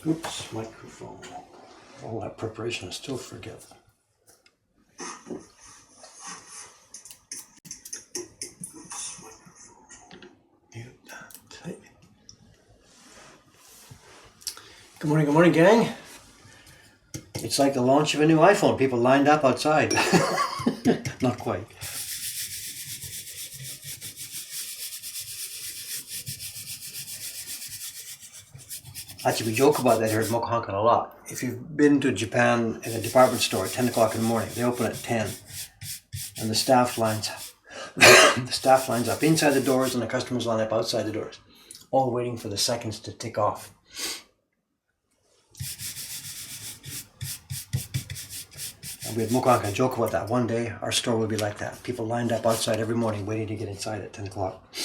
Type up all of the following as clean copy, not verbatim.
Oops, microphone. All that preparation, I still forget. Good morning, gang. It's like the launch of a new iPhone. People lined up outside. Not quite. Actually, we joke about that here at Mokuhankan a lot. If you've been to Japan in a department store at 10 o'clock in the morning, they open at 10. And the staff lines up inside the doors and the customers line up outside the doors, all waiting for the seconds to tick off. And we at Mokuhankan joke about that. One day, our store will be like that. People lined up outside every morning waiting to get inside at 10 o'clock.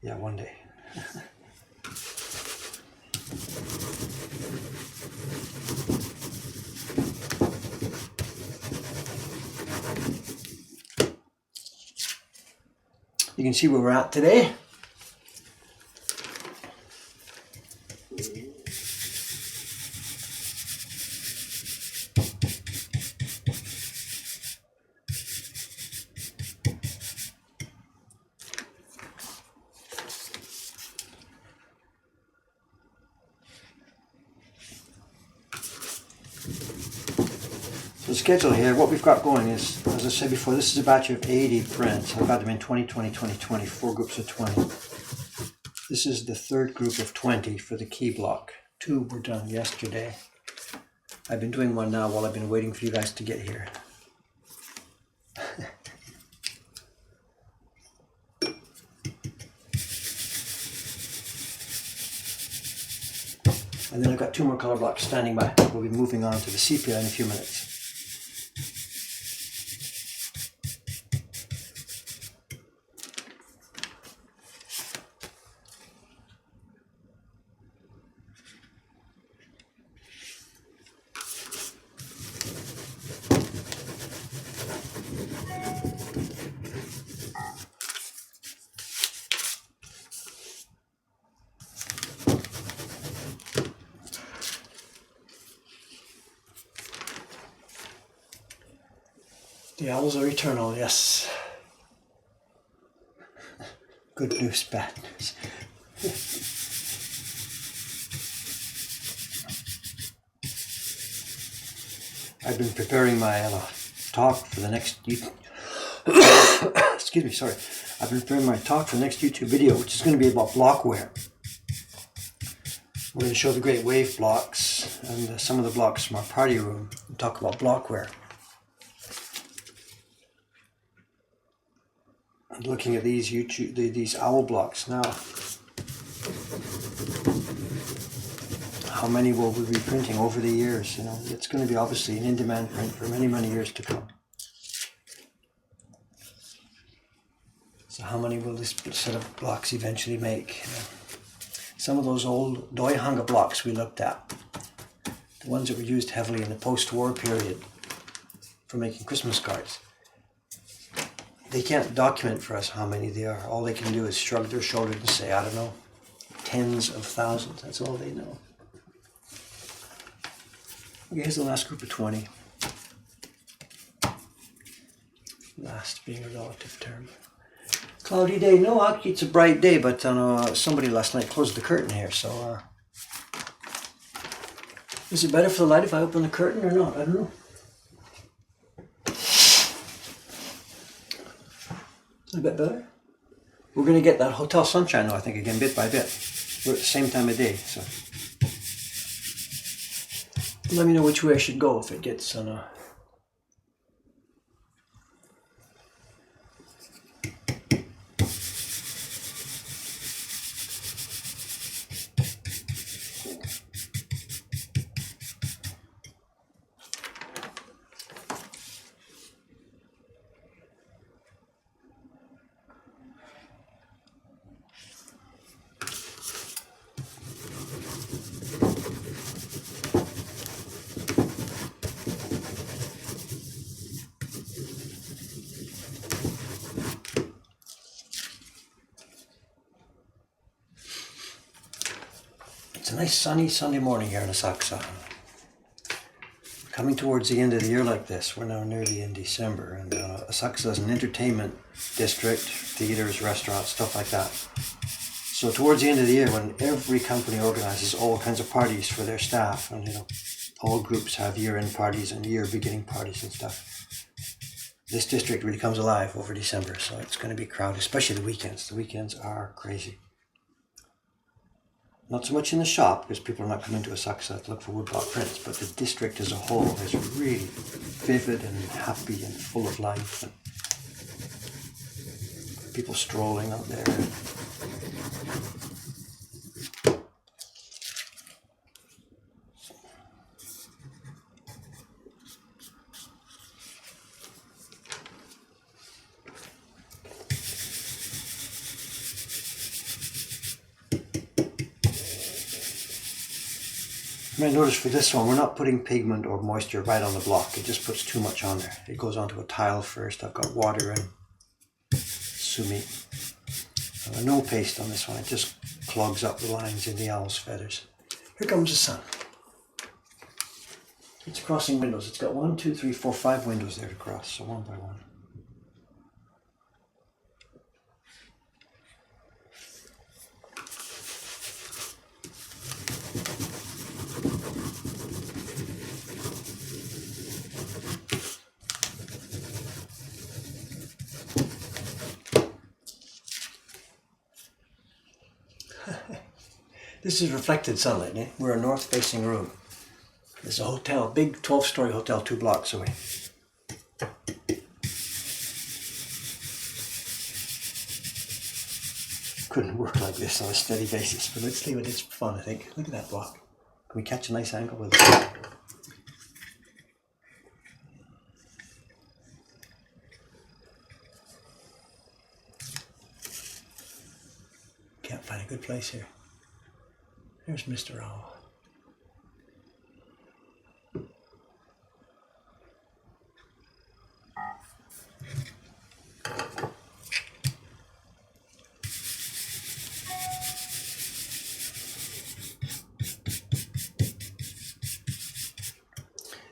Yeah, one day. You can see where we're at today. The schedule here, what we've got going is, as I said before, this is a batch of 80 prints. I've got them in 2020, 2020, 4 groups of 20. This is the third group of 20 for the key block. 2 were done yesterday. I've been doing one now while I've been waiting for you guys to get here. And then I've got 2 more color blocks standing by. We'll be moving on to the sepia in a few minutes. The owls are eternal, yes. Good news, bad news. I've been preparing my talk for the next excuse me, sorry. I've been preparing my talk for the next YouTube video, which is going to be about blockware. We're going to show the great wave blocks and some of the blocks from our party room and talk about blockware. And looking at these these owl blocks now, how many will we be printing over the years? You know, it's going to be obviously an in-demand print for many, many years to come. So how many will this set of blocks eventually make? You know, some of those old Doihanga blocks we looked at, the ones that were used heavily in the post-war period for making Christmas cards, they can't document for us how many they are. All they can do is shrug their shoulders and say, I don't know, tens of thousands. That's all they know. Okay, here's the last group of 20. Last being a relative term. Cloudy day. No, actually it's a bright day, but somebody last night closed the curtain here, so is it better for the light if I open the curtain or not? I don't know. A bit better. We're going to get that hotel sunshine though, I think, again, bit by bit. We're at the same time of day, so let me know which way I should go if it gets on a... It's a nice sunny Sunday morning here in Asakusa. Coming towards the end of the year like this, we're now nearly in December, and Asakusa is an entertainment district, theaters, restaurants, stuff like that. So towards the end of the year, when every company organizes all kinds of parties for their staff, and all groups have year-end parties and year-beginning parties and stuff, this district really comes alive over December, so it's going to be crowded, especially the weekends. The weekends are crazy. Not so much in the shop, because people are not coming to Asakusa to look for woodblock prints, but the district as a whole is really vivid and happy and full of life. And people strolling out there. You might notice for this one, we're not putting pigment or moisture right on the block. It just puts too much on there. It goes onto a tile first. I've got water and sumi. No paste on this one. It just clogs up the lines in the owl's feathers. Here comes the sun. It's crossing windows. It's got 1, 2, 3, 4, 5 windows there to cross, so one by one. This is reflected sunlight. Eh? We're a north-facing room. There's a hotel, a big 12-story hotel 2 blocks away. Couldn't work like this on a steady basis, but let's leave it. It's fun, I think. Look at that block. Can we catch a nice angle with it? Can't find a good place here. There's Mr. Owl.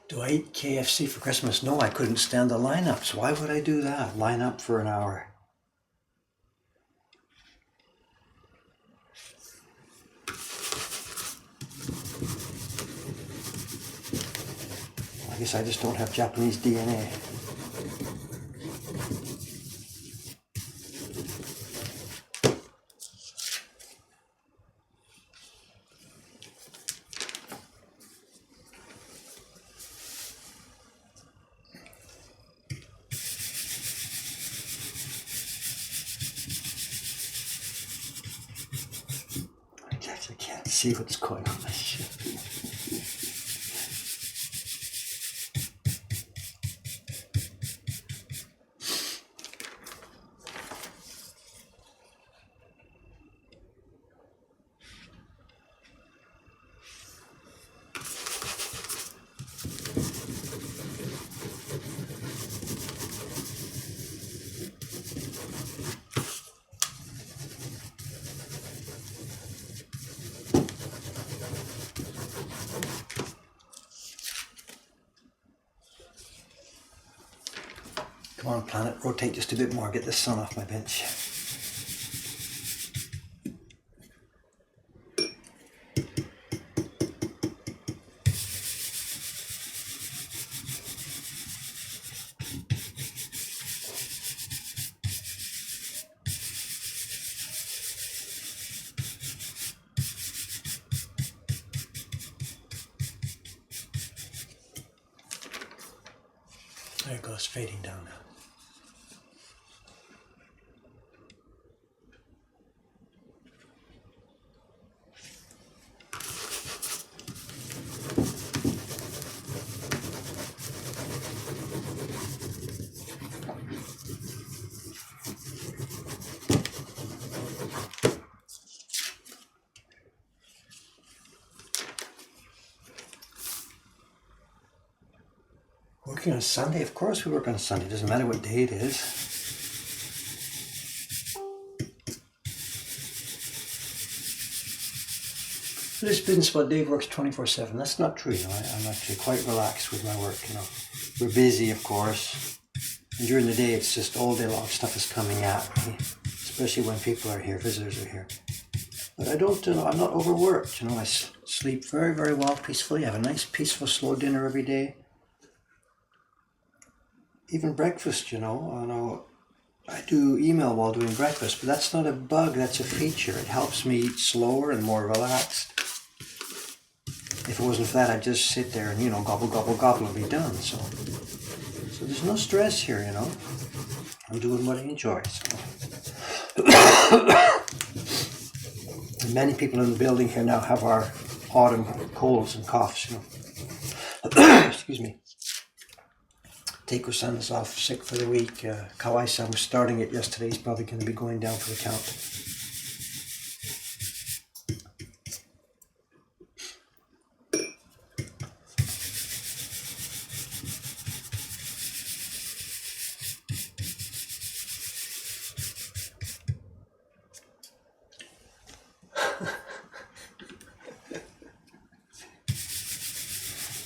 Do I eat KFC for Christmas? No, I couldn't stand the lineups. Why would I do that? Line up for an hour. I guess I just don't have Japanese DNA. I actually can't see what's going on this ship. Come on, planet, rotate just a bit more, get the sun off my bench. There it goes, fading down now. Working on Sunday? Of course we work on Sunday. Doesn't matter what day it is. This business about Dave works 24/7. That's not true. I'm actually quite relaxed with my work. We're busy, of course, and during the day it's just all day long stuff is coming at me, especially when people are here, visitors are here. But I don't. I'm not overworked. I sleep very, very well, peacefully. I have a nice, peaceful, slow dinner every day. Even breakfast. I do email while doing breakfast, but that's not a bug. That's a feature. It helps me eat slower and more relaxed. If it wasn't for that, I'd just sit there and, gobble, gobble, gobble and be done. So there's no stress here, I'm doing what I enjoy. So. And many people in the building here now have our autumn colds and coughs, Excuse me. Teiko-san's off sick for the week. Kawai-san was starting it yesterday. He's probably going to be going down for the count.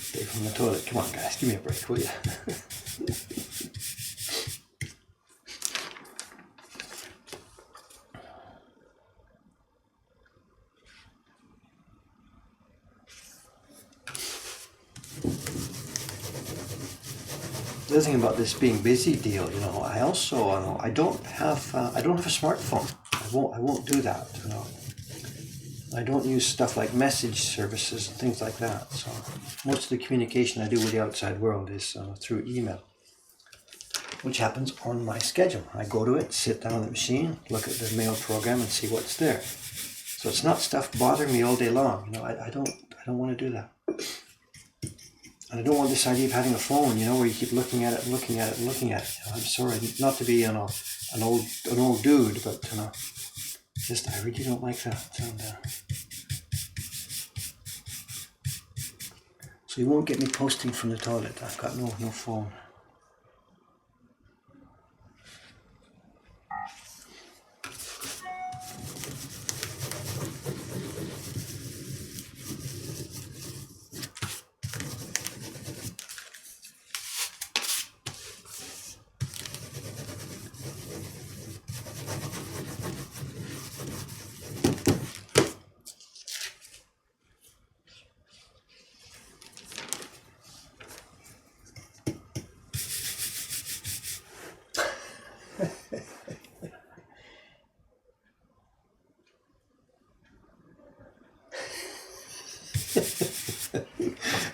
Stay from the toilet. Come on, guys. Give me a break, will you? The other thing about this being busy deal, I also I don't have a smartphone. I won't do that. I don't use stuff like message services and things like that. So most of the communication I do with the outside world is through email, which happens on my schedule. I go to it, sit down on the machine, look at the mail program, and see what's there. So it's not stuff bothering me all day long. I don't want to do that. And I don't want this idea of having a phone, where you keep looking at it and looking at it and looking at it. I'm sorry, not to be an old dude, but just I really don't like that. And, so you won't get me posting from the toilet. I've got no phone.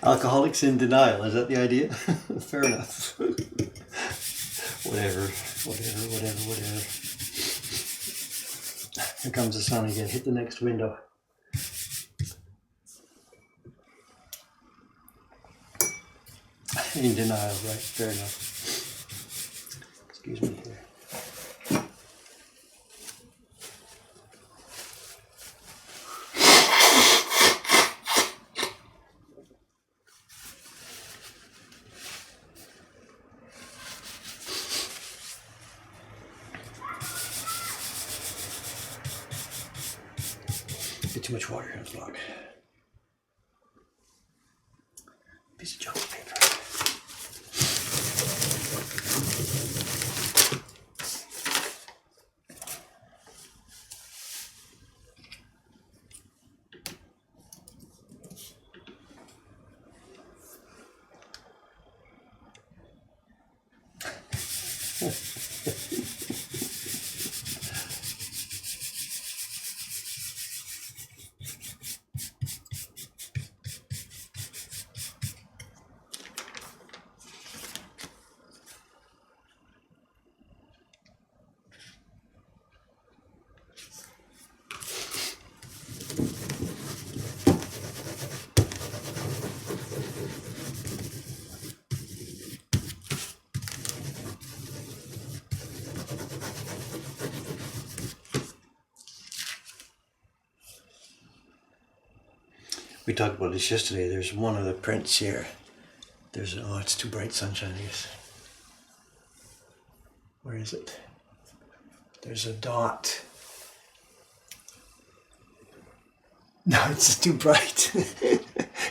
Alcoholics in denial, is that the idea? Fair enough. Whatever. Here comes the sun again. Hit the next window. In denial, right? Fair enough. Excuse me here. Get too much water here in the vlog. Piece of chocolate paper. We talked about this yesterday. There's one of the prints here. It's too bright sunshine, I guess. Where is it? There's a dot. No, it's too bright. Here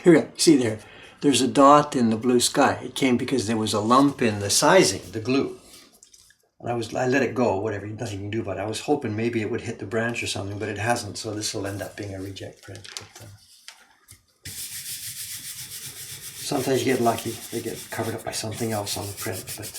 we go. See there. There's a dot in the blue sky. It came because there was a lump in the sizing, the glue. And I let it go, whatever, nothing you can do about it. I was hoping maybe it would hit the branch or something, but it hasn't, so this will end up being a reject print. But, sometimes you get lucky. They get covered up by something else on the print, but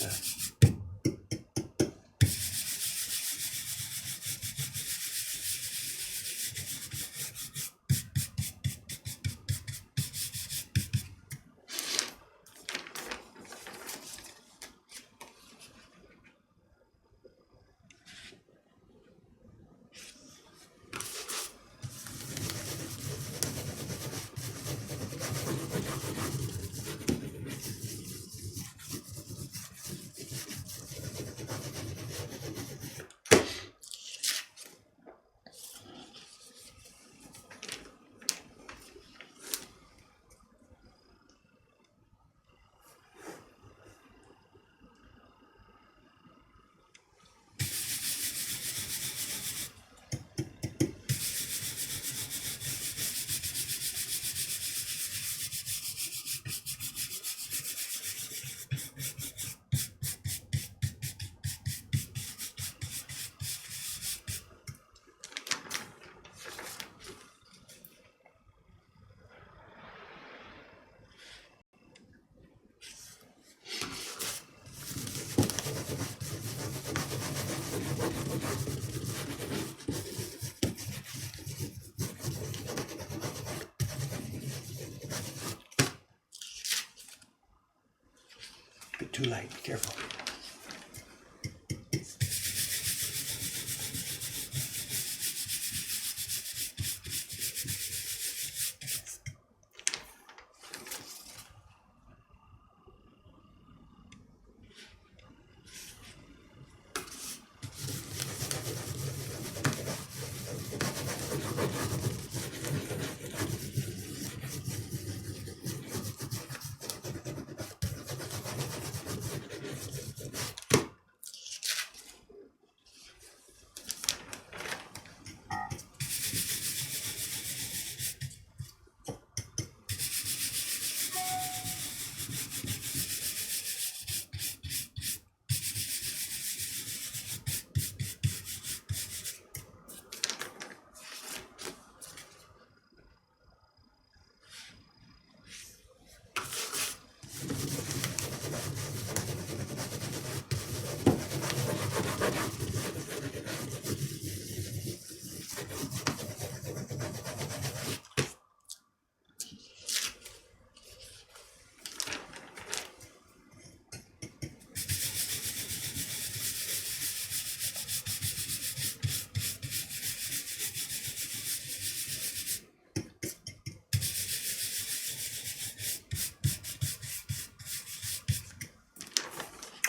a bit too light. Be careful.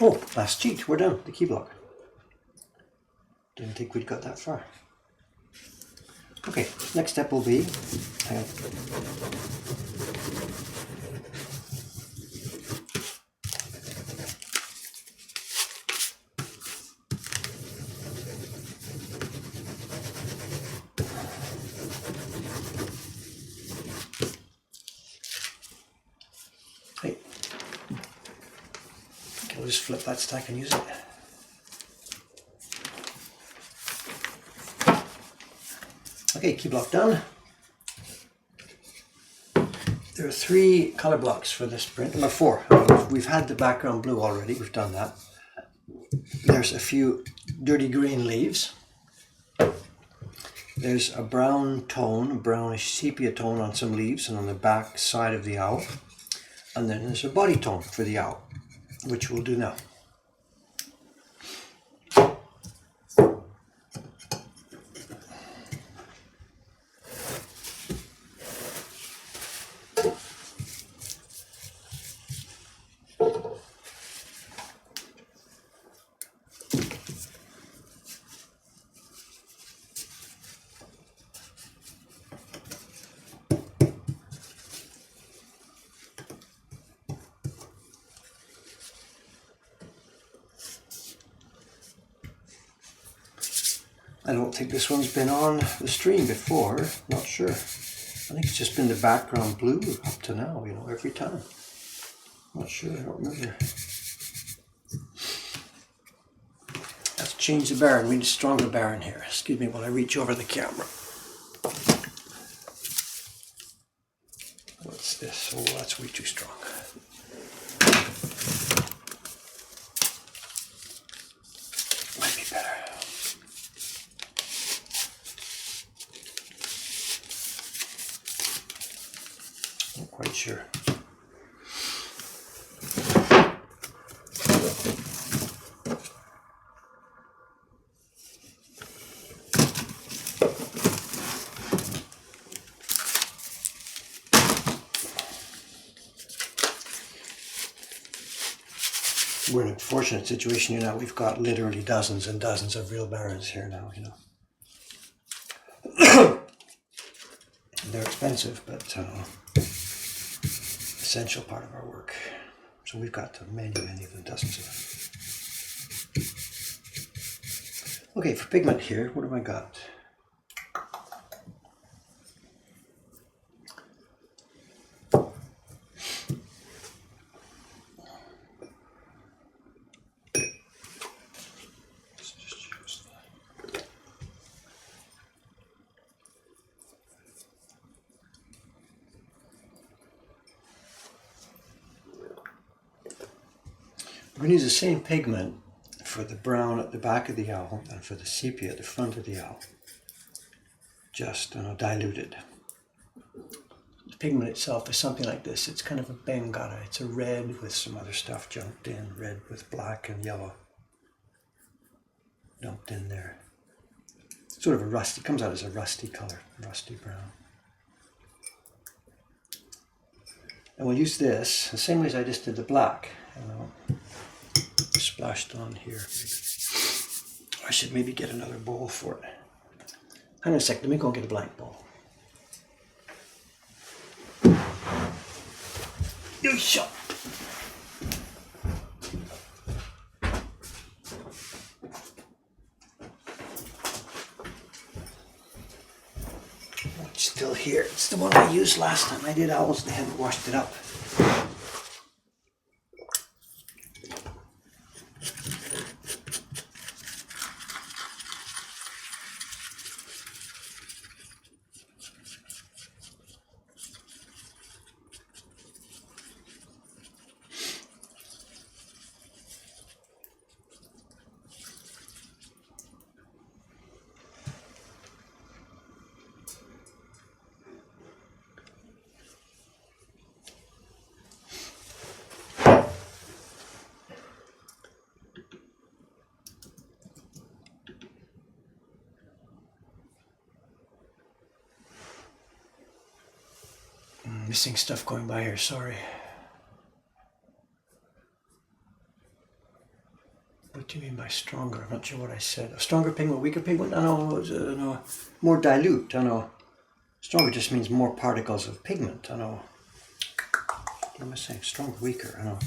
Oh, last cheat. We're done. The key block. Didn't think we'd got that far. Okay, next step will be, hang on. Hey, I'll just flip that stack and use it. Okay, key block done. There are 3 color blocks for this print, or 4. We've had the background blue already, we've done that. There's a few dirty green leaves. There's a brown tone, brownish sepia tone on some leaves and on the back side of the owl. And then there's a body tone for the owl, which we'll do now. I don't think this one's been on the stream before, not sure. I think it's just been the background blue up to now, you know, every time. I'm not sure, I don't remember. Let's change the barren. We need a stronger barren here. Excuse me while I reach over the camera. What's this? Oh, that's way too strong. Might be better. Not quite sure. We're in a fortunate situation here now. We've got literally dozens and dozens of real barons here now, you know. They're expensive, but essential part of our work. So we've got many, many of them, dozens of them. Okay, for pigment here, what have I got? We're going to use the same pigment for the brown at the back of the owl and for the sepia at the front of the owl. Just diluted. The pigment itself is something like this. It's kind of a bengara. It's a red with some other stuff jumped in. Red with black and yellow dumped in there. Sort of a rusty, comes out as a rusty color, rusty brown. And we'll use this the same way as I just did the black. Splashed on here. I should maybe get another bowl for it. Hang on a sec, let me go and get a blank bowl. Yo-sha. It's still here. It's the one I used last time I did owls. They hadn't washed it up. Missing stuff going by here, sorry. What do you mean by stronger? I'm not sure what I said. A stronger pigment, weaker pigment? No, more dilute. Stronger just means more particles of pigment. What am I saying? Stronger, weaker.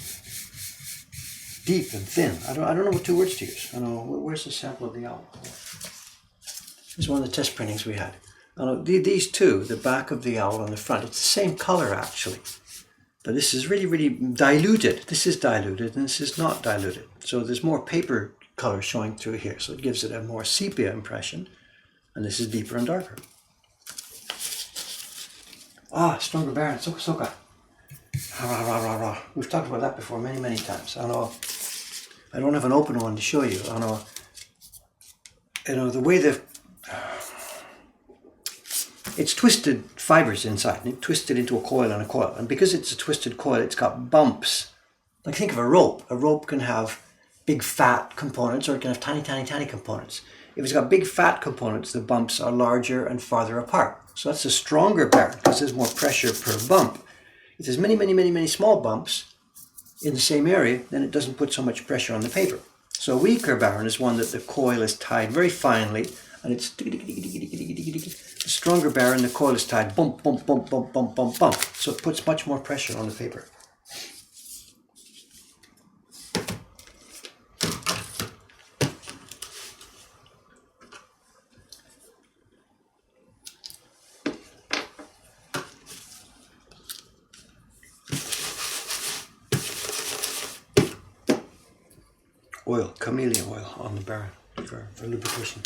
Deep and thin. I don't know what two words to use. Where's the sample of the owl? This is one of the test printings we had. These two, the back of the owl and the front, it's the same color actually. But this is really, really diluted. This is diluted and this is not diluted. So there's more paper color showing through here. So it gives it a more sepia impression. And this is deeper and darker. Stronger barren, soka. We've talked about that before many, many times. I don't have an open one to show you. The way it's twisted fibers inside, and it twisted into a coil and a coil. And because it's a twisted coil, it's got bumps. Like think of a rope. A rope can have big fat components or it can have tiny, tiny, tiny components. If it's got big fat components, the bumps are larger and farther apart. So that's a stronger barren because there's more pressure per bump. If there's many, many, many, many small bumps in the same area, then it doesn't put so much pressure on the paper. So a weaker barren is one that the coil is tied very finely and it's the stronger barren, the coil is tied bump, bump, bump, bump, bump, bump, bump. So it puts much more pressure on the paper. oil, camellia oil on the bar for lubrication.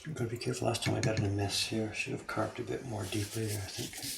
I've got to be careful. Last time I got in a mess here. I should have carved a bit more deeply there, I think.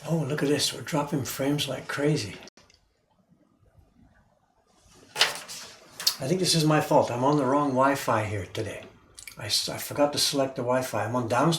Oh, look at this. We're dropping frames like crazy. I think this is my fault. I'm on the wrong Wi-Fi here today. I forgot to select the Wi-Fi. I'm on downstairs.